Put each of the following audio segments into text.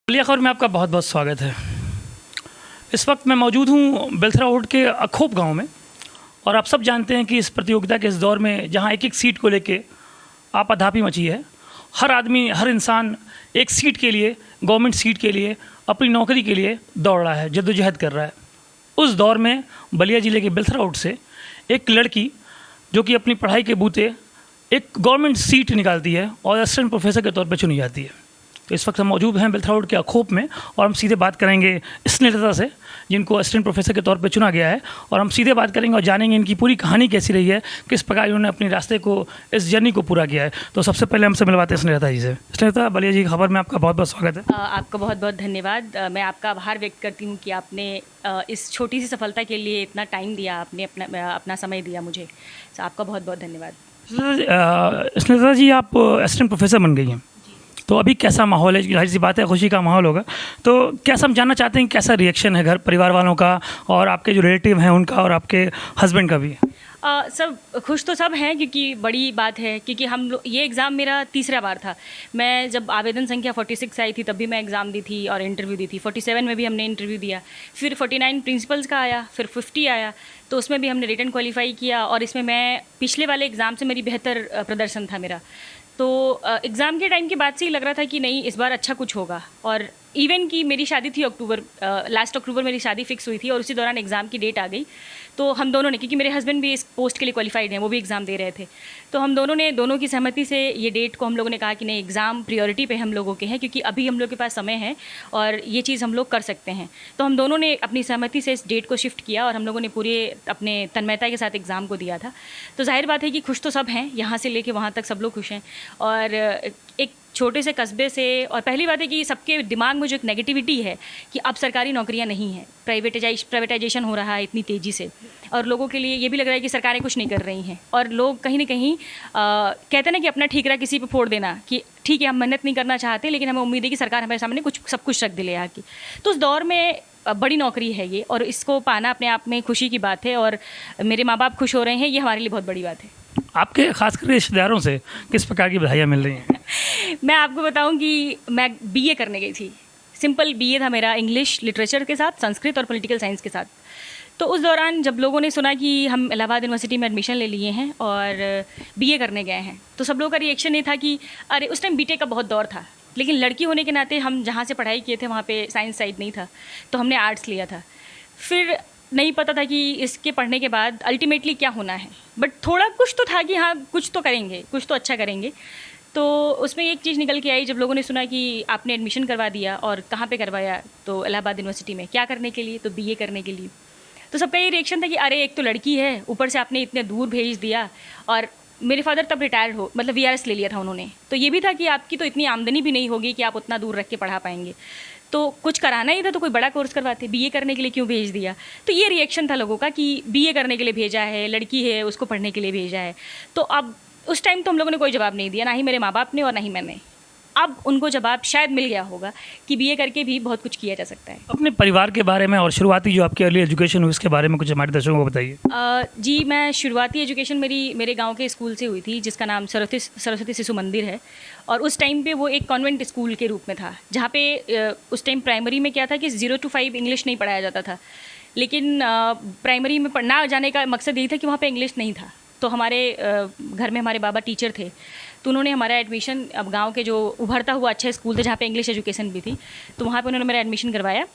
बलिया खबर में आपका बहुत बहुत स्वागत है। इस वक्त मैं मौजूद हूँ बेलथरा रोड के अखोप गांव में और आप सब जानते हैं कि इस प्रतियोगिता के इस दौर में जहां एक एक सीट को लेके आपाधापी मची है, हर आदमी हर इंसान एक सीट के लिए, गवर्नमेंट सीट के लिए, अपनी नौकरी के लिए दौड़ रहा है, जद्दोजहद कर रहा है। उस दौर में बलिया ज़िले के बेलथरा रोड से एक लड़की जो कि अपनी पढ़ाई के बूते एक गवर्नमेंट सीट निकालती है और असिस्टेंट प्रोफेसर के तौर पर चुनी जाती है। तो इस वक्त हम मौजूद हैं बेलथरा रोड के अखोप में और हम सीधे बात करेंगे स्नेहलता से, जिनको असिस्टेंट प्रोफेसर के तौर पे चुना गया है, और हम सीधे बात करेंगे और जानेंगे इनकी पूरी कहानी कैसी रही है, किस प्रकार इन्होंने अपने रास्ते को, इस जर्नी को पूरा किया है। तो सबसे पहले हमसे मिलवाते हैं स्नेहलता जी से। स्नेहलता, बलिया जी की खबर में आपका बहुत बहुत स्वागत है। आपका बहुत बहुत धन्यवाद। मैं आपका आभार व्यक्त करती हूँ कि आपने इस छोटी सी सफलता के लिए इतना टाइम दिया, आपने अपना समय दिया मुझे। तो आपका बहुत बहुत धन्यवाद। स्नेहलता जी, आप असिस्टेंट प्रोफेसर बन गई हैं, तो अभी कैसा माहौल है? जाहिर सी बात है, खुशी का माहौल होगा। तो क्या हम जानना चाहते हैं कैसा रिएक्शन है घर परिवार वालों का और आपके जो रिलेटिव हैं उनका और आपके हस्बैंड का भी? सब खुश तो सब हैं, क्योंकि बड़ी बात है, क्योंकि हम लोग ये एग्ज़ाम मेरा तीसरा बार था। मैं जब आवेदन संख्या 46 आई थी तब भी मैं एग्ज़ाम दी थी और इंटरव्यू दी थी। 47 में भी हमने इंटरव्यू दिया, फिर 49 प्रिंसिपल्स का आया, फिर 50 आया, तो उसमें भी हमने रिटन क्वालिफाई किया। और इसमें मैं पिछले वाले एग्ज़ाम से मेरी बेहतर प्रदर्शन था मेरा। तो एग्ज़ाम के टाइम के बाद से ही लग रहा था कि नहीं, इस बार अच्छा कुछ होगा। और इवन कि मेरी शादी थी लास्ट अक्टूबर मेरी शादी फिक्स हुई थी और उसी दौरान एग्ज़ाम की डेट आ गई। तो हम दोनों ने, क्योंकि मेरे हस्बैंड भी इस पोस्ट के लिए क्वालिफाइड हैं, वो भी एग्ज़ाम दे रहे थे, तो हम दोनों की सहमति से ये डेट को हम लोगों ने कहा कि नहीं, एग्ज़ाम प्रियोरिटी पे हम लोगों के हैं, क्योंकि अभी हम लोग के पास समय है और ये चीज़ हम लोग कर सकते हैं। तो हम दोनों ने अपनी सहमति से इस डेट को शिफ्ट किया और हम लोगों ने पूरे अपने तन्मयता के साथ एग्ज़ाम को दिया था। तो जाहिर बात है कि खुश तो सब हैं, यहाँ से लेके वहाँ तक सब लोग खुश हैं। और एक छोटे से कस्बे से, और पहली बात है कि सबके दिमाग में जो एक नेगेटिविटी है कि अब सरकारी नौकरियां नहीं हैं, प्राइवेटाइजेशन हो रहा है इतनी तेज़ी से, और लोगों के लिए ये भी लग रहा है कि सरकारें कुछ नहीं कर रही हैं, और लोग कहीं ना कहीं कहते हैं ना कि अपना ठीकरा किसी पे फोड़ देना, कि ठीक है हम मेहनत नहीं करना चाहते लेकिन हमें उम्मीद है कि सरकार हमारे सामने सब कुछ रख दे ले आके। तो उस दौर में बड़ी नौकरी है ये, और इसको पाना अपने आप में खुशी की बात है, और मेरे माँ बाप खुश हो रहे हैं, ये हमारे लिए बहुत बड़ी बात है। आपके खासकर रिश्तेदारों से किस प्रकार की बधाइयाँ मिल रही हैं? मैं आपको बताऊं कि मैं बीए करने गई थी। सिंपल बीए था मेरा, इंग्लिश लिटरेचर के साथ, संस्कृत और पॉलिटिकल साइंस के साथ। तो उस दौरान जब लोगों ने सुना कि हम इलाहाबाद यूनिवर्सिटी में एडमिशन ले लिए हैं और बीए करने गए हैं, तो सब लोगों का रिएक्शन ये था कि अरे, उस टाइम बीटेक का बहुत दौर था, लेकिन लड़की होने के नाते हम जहाँ से पढ़ाई किए थे वहाँ पे साइंस साइड नहीं था, तो हमने आर्ट्स लिया था। फिर नहीं पता था कि इसके पढ़ने के बाद अल्टीमेटली क्या होना है, बट थोड़ा कुछ तो था कि हाँ, कुछ तो करेंगे, कुछ तो अच्छा करेंगे। तो उसमें एक चीज़ निकल के आई, जब लोगों ने सुना कि आपने एडमिशन करवा दिया, और कहाँ पे करवाया, तो इलाहाबाद यूनिवर्सिटी में। क्या करने के लिए? तो बीए करने के लिए। तो सबका ये रिएक्शन था कि अरे, एक तो लड़की है, ऊपर से आपने इतने दूर भेज दिया। और मेरे फादर तब रिटायर्ड हो, मतलब वीआरएस ले लिया था उन्होंने, तो ये भी था कि आपकी तो इतनी आमदनी भी नहीं होगी कि आप उतना दूर रख के पढ़ा पाएंगे, तो कुछ कराना ही था तो कोई बड़ा कोर्स करवाते, बीए करने के लिए क्यों भेज दिया। तो ये रिएक्शन था लोगों का कि बीए करने के लिए भेजा है, लड़की है उसको पढ़ने के लिए भेजा है। तो अब उस टाइम तो हम लोगों ने कोई जवाब नहीं दिया, ना ही मेरे माँ बाप ने और ना ही मैंने। अब उनको जवाब शायद मिल गया होगा कि बीए करके भी बहुत कुछ किया जा सकता है। अपने परिवार के बारे में और शुरुआती जो आपकी अर्ली एजुकेशन हुई उसके बारे में कुछ हमारे दर्शकों को बताइए। जी, मैं शुरुआती एजुकेशन मेरे गांव के स्कूल से हुई थी, जिसका नाम सरस्वती शिशु मंदिर है। और उस टाइम पे वो एक कॉन्वेंट स्कूल के रूप में था, जहाँ पे उस टाइम प्राइमरी में क्या था कि 0 to 5 इंग्लिश नहीं पढ़ाया जाता था, लेकिन प्राइमरी में पढ़ना जाने का मकसद यही था कि वहाँ पर इंग्लिश नहीं था। तो हमारे घर में हमारे बाबा टीचर थे, तो उन्होंने हमारा एडमिशन, अब गांव के जो उभरता हुआ अच्छा स्कूल था जहाँ पे इंग्लिश एजुकेशन भी थी, तो वहाँ पे उन्होंने मेरा एडमिशन करवाया।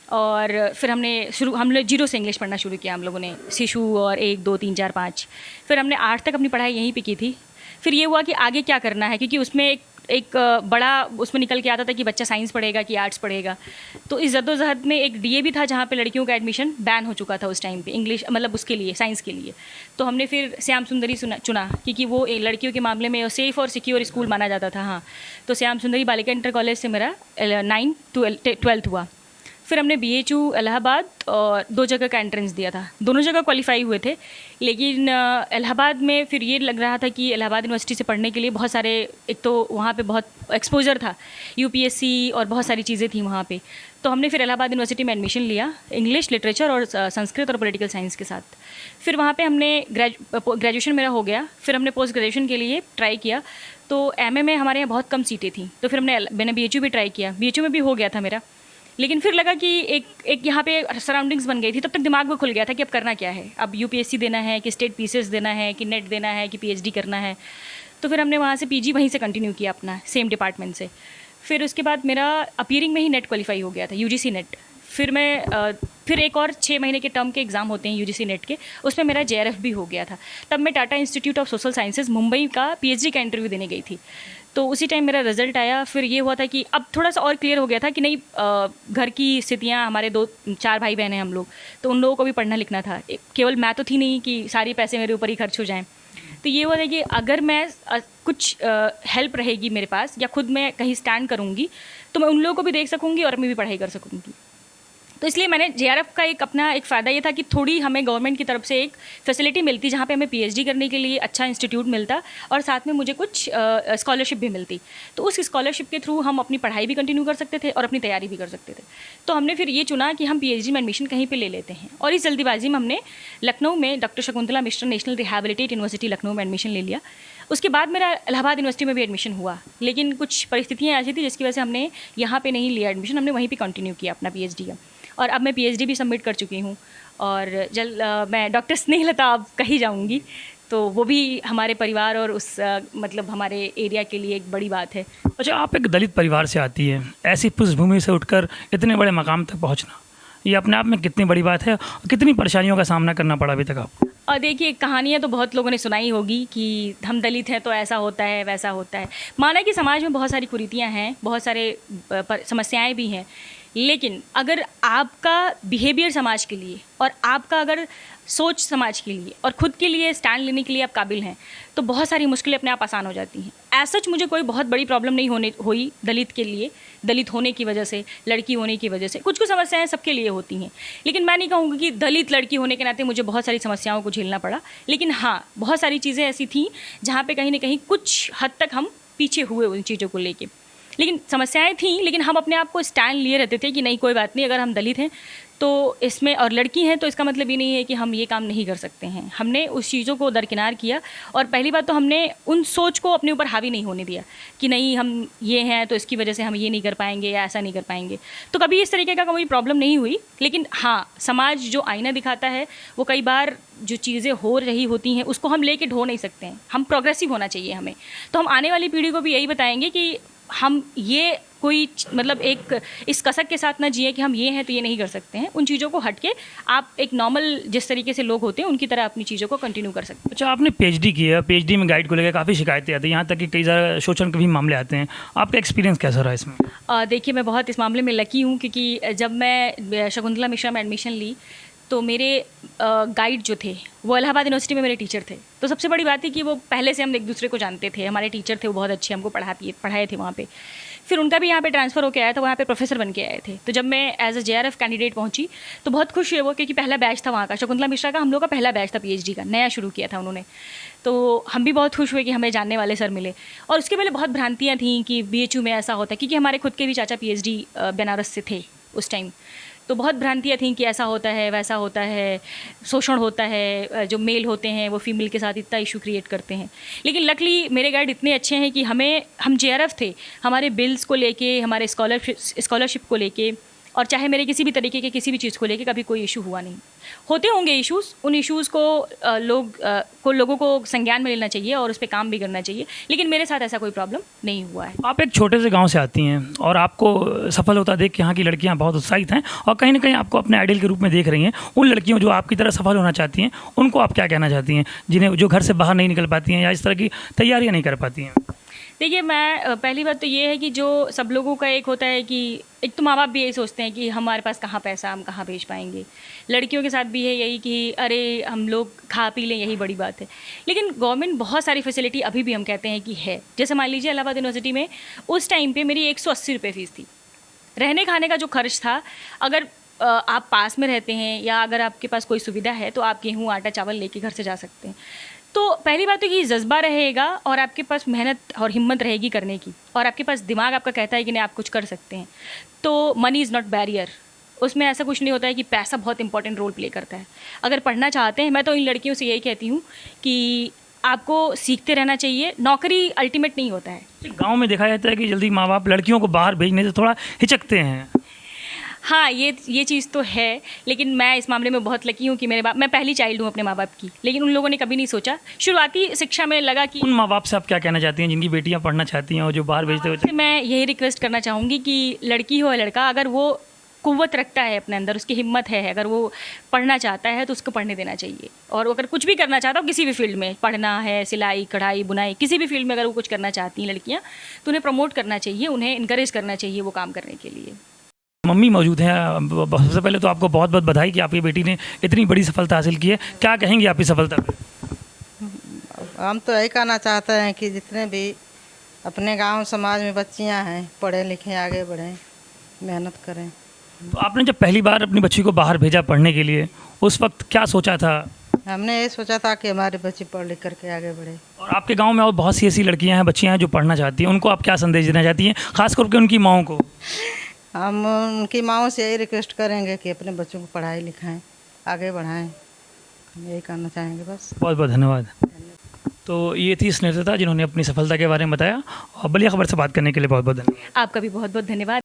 और फिर हम लोग 0 से इंग्लिश पढ़ना शुरू किया हम लोगों ने, शिशु और 1 2 3 4 5। फिर हमने 8 तक अपनी पढ़ाई यहीं पे की थी। फिर ये हुआ कि आगे क्या करना है, क्योंकि उसमें एक बड़ा उसमें निकल के आता था कि बच्चा साइंस पढ़ेगा कि आर्ट्स पढ़ेगा। तो इस जद्दोजहद में एक डीए भी था जहाँ पे लड़कियों का एडमिशन बैन हो चुका था उस टाइम पे, इंग्लिश मतलब उसके लिए, साइंस के लिए। तो हमने फिर श्याम सुंदरी चुना, क्योंकि वो लड़कियों के मामले में सेफ़ और सिक्योर स्कूल माना जाता था। हाँ, तो श्याम सुंदरी बालिका इंटर कॉलेज से मेरा 9 to 12 हुआ। फिर हमने BHU इलाहाबाद और 2 जगह का एंट्रेंस दिया था, दोनों जगह क्वालिफाई हुए थे। लेकिन इलाहाबाद में फिर ये लग रहा था कि इलाहाबाद यूनिवर्सिटी से पढ़ने के लिए बहुत सारे, एक तो वहाँ पे बहुत एक्सपोजर था, UPSC और बहुत सारी चीज़ें थी वहाँ पे। तो हमने फिर इलाहाबाद यूनिवर्सिटी में एडमिशन लिया, इंग्लिश, लिटरेचर और संस्कृत और पॉलिटिकल साइंस के साथ। फिर वहाँ पे हमने ग्रेजुएशन मेरा हो गया। फिर हमने पोस्ट ग्रेजुएशन के लिए ट्राई किया, तो MA में हमारे यहाँ बहुत कम सीटें थी, तो फिर मैंने BHU भी ट्राई किया, BHU में भी हो गया था मेरा। लेकिन फिर लगा कि एक यहाँ पे सराउंडिंग्स बन गई थी, तब तक दिमाग में खुल गया था कि अब करना क्या है, अब UPSC देना है कि स्टेट PCS देना है कि नेट देना है कि PhD करना है। तो फिर हमने वहाँ से PG वहीं से कंटिन्यू किया अपना, सेम डिपार्टमेंट से। फिर उसके बाद मेरा अपीयरिंग में ही नेट क्वालिफाई हो गया था, UGC नेट। फिर मैं फिर एक और 6 महीने के टर्म के एग्ज़ाम होते हैं UGC नेट के, उसमें मेरा JRF भी हो गया था। तब मैं Tata institute of social sciences Mumbai का PhD का इंटरव्यू देने गई थी। तो उसी टाइम मेरा रिजल्ट आया। फिर ये हुआ था कि अब थोड़ा सा और क्लियर हो गया था कि नहीं, घर की स्थितियाँ, हमारे 2-4 भाई बहन हैं हम लोग, तो उन लोगों को भी पढ़ना लिखना था, केवल मैं तो थी नहीं कि सारे पैसे मेरे ऊपर ही खर्च हो जाएँ। तो ये हुआ था कि अगर मैं कुछ हेल्प रहेगी मेरे पास या खुद मैं कहीं स्टैंड करूँगी तो मैं उन लोगों को भी देख सकूँगी और मैं भी पढ़ाई कर सकूँगी। तो इसलिए मैंने JRF का एक फ़ायदा ये था कि थोड़ी हमें गवर्नमेंट की तरफ से एक फैसिलिटी मिलती जहाँ पे हमें PhD करने के लिए अच्छा इंस्टीट्यूट मिलता और साथ में मुझे कुछ स्कॉलरशिप भी मिलती। तो उस स्कॉलरशिप के थ्रू हम अपनी पढ़ाई भी कंटिन्यू कर सकते थे और अपनी तैयारी भी कर सकते थे। तो हमने फिर ये चुना कि हम PhD में एडमिशन कहीं पर ले लेते हैं, और इस जल्दीबाजी में हमने लखनऊ में डॉक्टर शकुंतला मिश्र नेशनल रिहैबिलिटेट यूनिवर्सिटी लखनऊ में एडमिशन ले लिया। उसके बाद मेरा इलाहाबाद यूनिवर्सिटी में भी एडमिशन हुआ, लेकिन कुछ परिस्थितियाँ ऐसी थी जिसकी वजह से हमने यहाँ पे नहीं लिया एडमिशन, हमने वहीं पे कंटिन्यू किया अपना PhD का। और अब मैं PhD भी सबमिट कर चुकी हूँ, और जल्द मैं डॉक्टर स्नेहलता अब कही जाऊँगी, तो वो भी हमारे परिवार और उस मतलब हमारे एरिया के लिए एक बड़ी बात है। अच्छा, आप एक दलित परिवार से आती है, ऐसी पृष्ठभूमि से उठकर इतने बड़े मकाम तक पहुँचना, ये अपने आप में कितनी बड़ी बात है, कितनी परेशानियों का सामना करना पड़ा अभी तक आपको? और देखिए, कहानियाँ तो बहुत लोगों ने सुनाई होगी कि हम दलित हैं तो ऐसा होता है वैसा होता है। माना कि समाज में बहुत सारी कुरीतियाँ हैं, बहुत सारे समस्याएं भी हैं, लेकिन अगर आपका बिहेवियर समाज के लिए और आपका अगर सोच समाज के लिए और ख़ुद के लिए स्टैंड लेने के लिए आप काबिल हैं, तो बहुत सारी मुश्किलें अपने आप आसान हो जाती हैं। ऐसा मुझे कोई बहुत बड़ी प्रॉब्लम नहीं हुई दलित के लिए, दलित होने की वजह से, लड़की होने की वजह से। कुछ समस्याएं सबके लिए होती हैं, लेकिन मैं नहीं कहूँगी कि दलित लड़की होने के नाते मुझे बहुत सारी समस्याओं को झेलना पड़ा। लेकिन हाँ, बहुत सारी चीज़ें ऐसी थीं जहाँ पे कहीं ना कहीं कुछ हद तक हम पीछे हुए उन चीज़ों को लेके। लेकिन समस्याएं थीं, लेकिन हम अपने आप को स्टैंड लिए रहते थे कि नहीं, कोई बात नहीं, अगर हम दलित हैं तो इसमें और लड़की हैं तो इसका मतलब ये नहीं है कि हम ये काम नहीं कर सकते हैं। हमने उस चीज़ों को दरकिनार किया, और पहली बात तो हमने उन सोच को अपने ऊपर हावी नहीं होने दिया कि नहीं, हम ये हैं तो इसकी वजह से हम ये नहीं कर पाएंगे या ऐसा नहीं कर पाएंगे। तो कभी इस तरीके का कोई प्रॉब्लम नहीं हुई। लेकिन हाँ, समाज जो आईना दिखाता है वो कई बार जो चीज़ें हो रही होती हैं उसको हम लेके ढो नहीं सकते हैं। हम प्रोग्रेसिव होना चाहिए हमें। तो हम आने वाली पीढ़ी को भी यही बताएंगे कि हम ये कोई मतलब एक इस कसक के साथ ना जिए कि हम ये हैं तो ये नहीं कर सकते हैं। उन चीज़ों को हट के आप एक नॉर्मल जिस तरीके से लोग होते हैं उनकी तरह अपनी चीज़ों को कंटिन्यू कर सकते हैं। अच्छा, आपने PhD किया, PhD में गाइड को लेकर काफ़ी शिकायतें आती हैं, यहाँ तक कि कई सारे शोषण के भी मामले आते हैं। आपका एक्सपीरियंस कैसा रहा इसमें? देखिए, मैं बहुत इस मामले में लकी हूँ, क्योंकि जब मैं शकुंतला मिश्रा में एडमिशन ली तो मेरे गाइड जो थे वो इलाहाबाद यूनिवर्सिटी में मेरे टीचर थे। तो सबसे बड़ी बात थी कि वो पहले से हम एक दूसरे को जानते थे, हमारे टीचर थे वो बहुत अच्छे, हमको पढ़ाए थे वहाँ पे। फिर उनका भी यहाँ पे ट्रांसफ़र होकर आया था, वहाँ पे प्रोफेसर बन के आए थे। तो जब मैं एज अ JRF कैंडिडेट पहुँची तो बहुत खुश हुए वो, क्योंकि पहला बैच था वहाँ का, शकुंतला मिश्रा का हम लोग का पहला बैच था PhD का, नया शुरू किया था उन्होंने। तो हम भी बहुत खुश हुए कि हमें जानने वाले सर मिले। और उसके पहले बहुत भ्रांतियाँ थीं कि BHU में ऐसा होता है, क्योंकि हमारे खुद के भी चाचा PhD बनारस से थे उस टाइम। तो बहुत भ्रांतियाँ थीं कि ऐसा होता है वैसा होता है, शोषण होता है, जो मेल होते हैं वो फीमेल के साथ इतना इशू क्रिएट करते हैं। लेकिन लकली मेरे गाइड इतने अच्छे हैं कि हम JRF थे, हमारे बिल्स को लेके, हमारे स्कॉलरशिप को लेके, और चाहे मेरे किसी भी तरीके के किसी भी चीज़ को लेके कभी कोई इशू हुआ नहीं। होते होंगे इश्यूज़, उन इश्यूज़ को लोगों को संज्ञान में लेना चाहिए और उस पर काम भी करना चाहिए, लेकिन मेरे साथ ऐसा कोई प्रॉब्लम नहीं हुआ है। आप एक छोटे से गांव से आती हैं और आपको सफल होता देख के यहाँ की लड़कियाँ बहुत उत्साहित हैं और कहीं ना कहीं आपको अपने आइडल के रूप में देख रही हैं। उन लड़कियों जो आपकी तरह सफल होना चाहती हैं, उनको आप क्या कहना चाहती हैं, जिन्हें जो घर से बाहर नहीं निकल पाती हैं या इस तरह की तैयारियाँ नहीं कर पाती हैं? देखिए, मैं पहली बात तो ये है कि जो सब लोगों का एक होता है कि एक तो माँ बाप भी यही सोचते हैं कि हमारे पास कहाँ पैसा, हम कहाँ भेज पाएंगे। लड़कियों के साथ भी है यही कि अरे हम लोग खा पी लें, यही बड़ी बात है। लेकिन गवर्नमेंट बहुत सारी फैसिलिटी अभी भी हम कहते हैं कि है। जैसे मान लीजिए इलाहाबाद यूनिवर्सिटी में उस टाइम पे मेरी 180 रुपये फ़ीस थी। रहने खाने का जो खर्च था, अगर आप पास में रहते हैं या अगर आपके पास कोई सुविधा है तो आप गेहूँ आटा चावल लेके घर से जा सकते हैं। तो पहली बात तो कि जज्बा रहेगा और आपके पास मेहनत और हिम्मत रहेगी करने की, और आपके पास दिमाग आपका कहता है कि नहीं आप कुछ कर सकते हैं, तो मनी इज़ नॉट बैरियर। उसमें ऐसा कुछ नहीं होता है कि पैसा बहुत इंपॉर्टेंट रोल प्ले करता है। अगर पढ़ना चाहते हैं, मैं तो इन लड़कियों से यही कहती हूँ कि आपको सीखते रहना चाहिए, नौकरी अल्टीमेट नहीं होता है। गांव में देखा जाता है कि जल्दी माँ बाप लड़कियों को बाहर भेजने से थोड़ा हिचकते हैं। हाँ, ये चीज़ तो है, लेकिन मैं इस मामले में बहुत लकी हूँ कि मैं पहली चाइल्ड हूँ अपने माँ बाप की, लेकिन उन लोगों ने कभी नहीं सोचा। शुरुआती शिक्षा में लगा कि उन माँ बाप से आप क्या कहना चाहती हैं जिनकी बेटियां पढ़ना चाहती हैं और जो बाहर भेजते हुए? मैं यही रिक्वेस्ट करना चाहूँगी कि लड़की हो या लड़का, अगर वो कुव्वत रखता है अपने अंदर, उसकी हिम्मत है, अगर वो पढ़ना चाहता है तो उसको पढ़ने देना चाहिए। और अगर कुछ भी करना चाहता हो किसी भी फील्ड में, पढ़ना है, सिलाई कढ़ाई बुनाई, किसी भी फील्ड में अगर वो कुछ करना चाहती हैं लड़कियाँ, तो उन्हें प्रमोट करना चाहिए, उन्हें इनकरेज करना चाहिए वो काम करने के लिए। मम्मी मौजूद हैं। सबसे पहले तो आपको बहुत बहुत बधाई कि आपकी बेटी ने इतनी बड़ी सफलता हासिल की है। क्या कहेंगी आपकी सफलता पे? हम तो यही कहना चाहते हैं कि जितने भी अपने गांव समाज में बच्चियां हैं, पढ़े लिखें, आगे बढ़ें, मेहनत करें। तो आपने जब पहली बार अपनी बच्ची को बाहर भेजा पढ़ने के लिए, उस वक्त क्या सोचा था? हमने ये सोचा था कि हमारी बच्ची पढ़ लिख करके आगे बढ़े। और आपके गांव में और बहुत सी ऐसी लड़कियां हैं, बच्चियां हैं जो पढ़ना चाहती हैं, उनको आप क्या संदेश देना चाहती हैं, खास करके उनकी माँओं को? हम उनकी माँओं से यही रिक्वेस्ट करेंगे कि अपने बच्चों को पढ़ाई लिखाएं, आगे बढ़ाएं। हम यही करना चाहेंगे बस। बहुत बहुत धन्यवाद। तो ये थी स्नेहिता जिन्होंने अपनी सफलता के बारे में बताया, और बलिया खबर से बात करने के लिए बहुत बहुत धन्यवाद। आपका भी बहुत बहुत धन्यवाद।